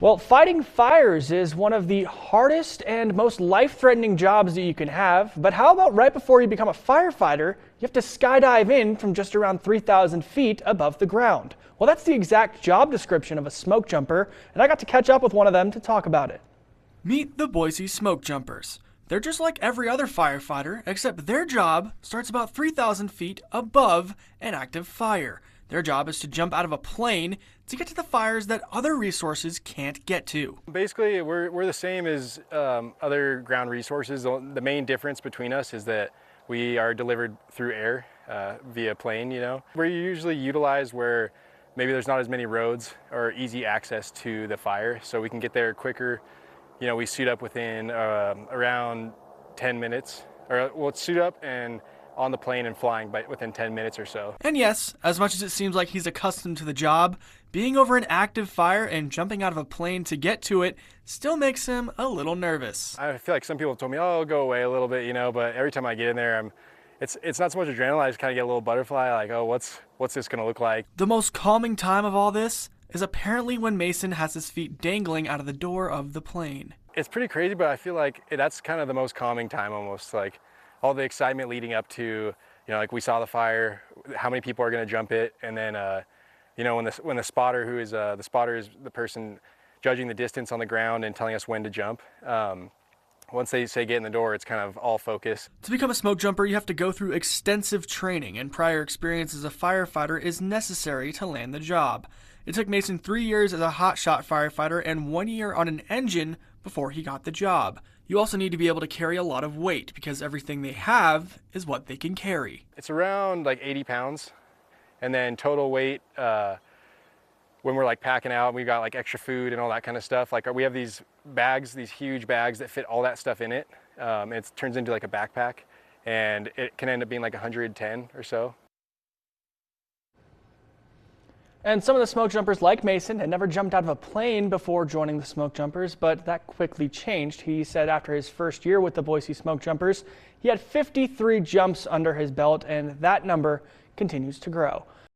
Well, fighting fires is one of the hardest and most life-threatening jobs that you can have. But how about right before you become a firefighter, you have to skydive in from just around 3,000 feet above the ground? Well, that's the exact job description of a smoke jumper, and I got to catch up with one of them to talk about it. Meet the Boise Smokejumpers. They're just like every other firefighter, except their job starts about 3,000 feet above an active fire. Their job is to jump out of a plane to get to the fires that other resources can't get to. Basically, we're the same as other ground resources. The main difference between us is that we are delivered through air via plane, We're usually utilized where maybe there's not as many roads or easy access to the fire, so we can get there quicker. We suit up within around 10 minutes, or we'll suit up and on the plane and flying by within 10 minutes or so. And yes, as much as it seems like he's accustomed to the job, being over an active fire and jumping out of a plane to get to it still makes him a little nervous. I feel like some people have told me, oh, go away a little bit, but every time I get in there, it's not so much adrenaline, I just kind of get a little butterfly, like, oh, what's this gonna look like? The most calming time of all this is apparently when Mason has his feet dangling out of the door of the plane. It's pretty crazy, but I feel like that's kind of the most calming time almost, like all the excitement leading up to, like we saw the fire, how many people are going to jump it, and then, when the spotter, who is the spotter is the person judging the distance on the ground and telling us when to jump. Once they say get in the door, it's kind of all focus. To become a smoke jumper, you have to go through extensive training, and prior experience as a firefighter is necessary to land the job. It took Mason 3 years as a hotshot firefighter and 1 year on an engine before he got the job. You also need to be able to carry a lot of weight because everything they have is what they can carry. It's around like 80 pounds. And then total weight, when we're like packing out, we got like extra food and all that kind of stuff. Like we have these bags, these huge bags that fit all that stuff in it. It turns into like a backpack, and it can end up being like 110 or so. And some of the smoke jumpers, like Mason, had never jumped out of a plane before joining the smoke jumpers, but that quickly changed. He said after his first year with the Boise Smoke Jumpers, he had 53 jumps under his belt, and that number continues to grow.